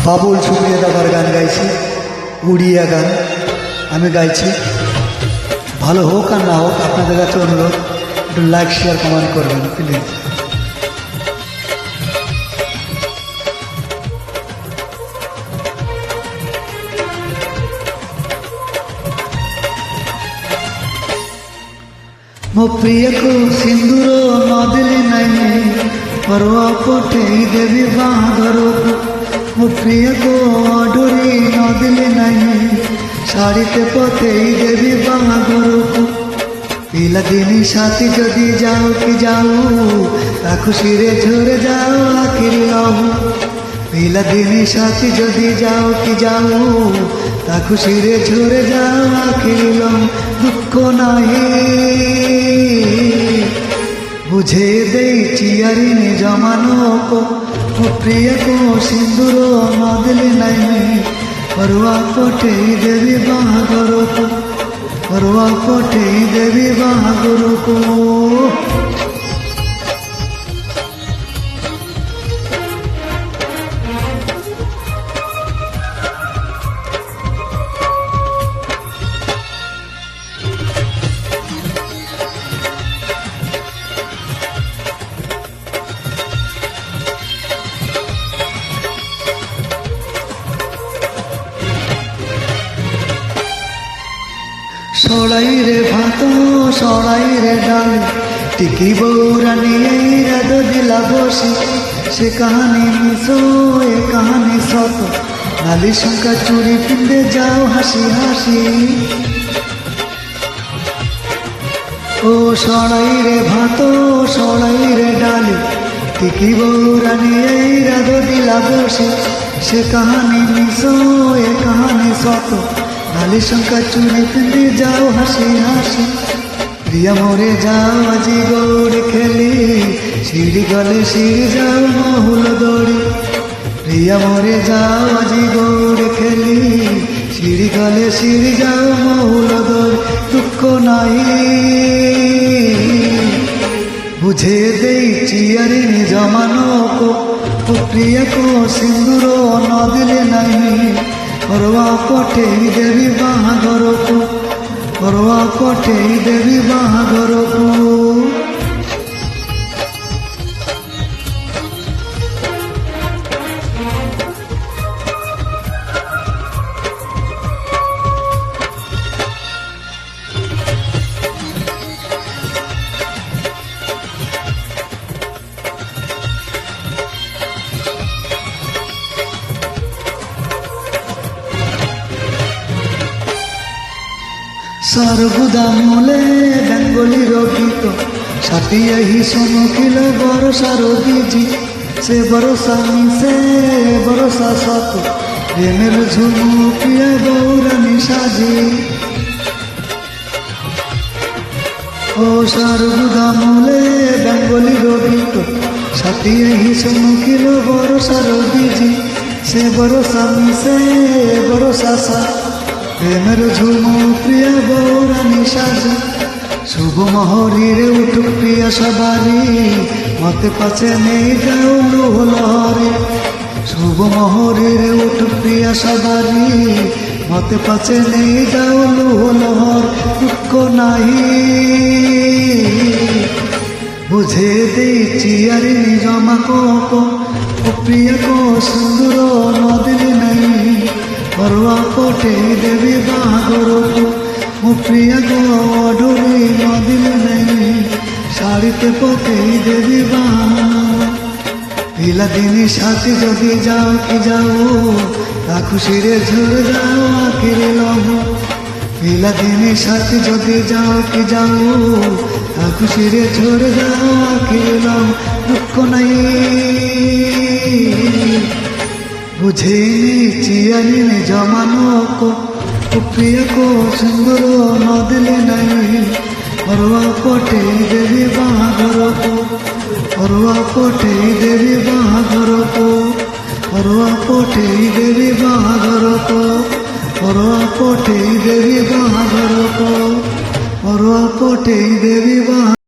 বাবুল সুপ্রিয়া দাদার গান গাইছি, উড়িয়া গান আমি গাইছি। ভালো হোক আর না হোক, আপনাদের কাছে অনুরোধ একটু লাইক শেয়ার কমেন্ট করবেন প্লিজ। ମୋ ପ୍ରିୟକୁ ସିନ୍ଦୁର ନ ଦେଲି ନାହିଁ, ପର୍ବ ପଠେଇ ଦେବି ବାହାଘରକୁ। ମୋ ପ୍ରିୟକୁ ଅଡୁରି ନ ଦେଲି ନାହିଁ, ଶାଢ଼ୀଟେ ପଠେଇ ଦେବି ବାହାଘରକୁ। ପିଲାଦିନି ସାଥୀ ଯଦି ଯାଉ କି ଯାଉ, ତା ଖୁସିରେ ଝରେ ଯାଉ ଆଖିରେ ଲହୁ। ପିଲାଦିନି ସାଥୀ ଯଦି ଯାଉ କି ଯାଉ, ତା ଖୁସିରେ ଝରେ ଯାଉ ଆଖିରେ ଲହୁ। ଦୁଃଖ ନାହିଁ ବୁଝେ ଦେଇଛି ଆରି ନିଜ ମାନକୁ। ମୋ ପ୍ରିୟକୁ ସିନ୍ଦୁର ନ ଦେଲି ନାହିଁ, ପରୁଆ ପଠେଇ ଦେବି ବାହାଘରକୁ। ପରୁଆ ପଠେଇ ଦେବି ବାହାଘରକୁ। সড়াইরে ভাত সড়াইরে ডাল, টিকি বৌরানি এই রাধ দিলা বসি। সে কাহানি মিশো এ কাহানি সত, নালি শঙ্কা চুরি পিন্দে যাও হাসি হাসি। ও সড়াইরে ভাত সড়াইরে ডাল, টিকি বৌরানি এই রাধ দিলা বসি। সে কাহানি মিশো এ কাহানি সত, নালি শঙ্কা চুরি পিঁধে যাও হাসি হাসি। প্রিয়া মোরে যাও আজি গৌড় খেলি, সিঁড়ি গলে সিঁড়ি যাও মহুল দৌড়ি। প্রিয়া মোরে যাও আজি গৌড় খেলি, সিঁড়ি গলে সিঁড়ি যাও মহুল দৌড়ি। দুঃখ নাই বুঝে ଦେଇଛି ଆରି ନିଜ ମାନକୁ। ଓ ପ୍ରିୟକୁ ସିନ୍ଦୁର ନ ଦେଲେ ନାହିଁ, ପରୁଆ ପଠେଇ ଦେବି ବାହାଘରକୁ। ପରୁଆ ପଠେଇ ଦେବି ବାହାଘରକୁ। সর্বদামলে বেঙ্গলির গীত, ছাপিয়ে হিসনকিল বরষার বীজি। সে বরষা মিশে বরষা সত, প্রেমের ঝুমু প্রিয় বৌরানি সাজি। ও সর্বদামলে বেঙ্গলির গীত, ছাপিয়ে হিসনকিল বরষার বীজি। সে বরষা মিশে বরষা সত, প্রেমের ঝুমু প্রিয়া বৌরানি সাজি। শুভ মহরীরে উঠুক প্রিয়া সবারি, মতে পাছে নেই যাও লুহ লহরি। শুভ মহরীরে উঠুক প্রিয়া সবারি, মতে পাছে নেই যাও লুহ লহর। দুঃখ নাই বুঝে ଦେଇଛି ଆରି ନିଜ ମାନକୁ। ଓ ପ୍ରିୟକୁ ସିନ୍ଦୁର ନ ଦେଲି ନାହିଁ, ପରୁଆ ପଠେଇ ଦେବି ବାହାଘରକୁ। ମୋ ପ୍ରିୟକୁ ଅଡୁରି ନ ଦେଲି ନାହିଁ, ଶାଢ଼ୀଟେ ପଠେଇ ଦେବି ବାହାଘର। ପିଲାଦିନି ସାଥୀ ଯଦି ଯାଉ କି ଯାଉ, ତା ଖୁସିରେ ଝରେ ଯାଉ ଆଖିରେ ଲହୁ। ପିଲାଦିନି ସାଥୀ ଯଦି ଯାଉ କି ଯାଉ, ତା ଖୁସିରେ ଝରେ ଯାଉ ଆଖିରେ ଲହୁ। ଦୁଃଖ ନାହିଁ ବୁଝେ ଦେଇଛି ଆରି ନିଜ ମାନକୁ। ଓ ପ୍ରିୟକୁ ସିନ୍ଦୁର ନ ଦେଲେ ନାହିଁ, ପରୁଆ ପଠେଇ ଦେବି ବାହାଘରକୁ। ପରୁଆ ପଠେଇ ଦେବି ବାହାଘରକୁ। ପରୁଆ ପଠେଇ ଦେବି ବାହାଘରକୁ। ପରୁଆ ପଠେଇ ଦେବି ବାହାଘରକୁ। ପରୁଆ ପଠେଇ ଦେବି ବାହାଘରକୁ।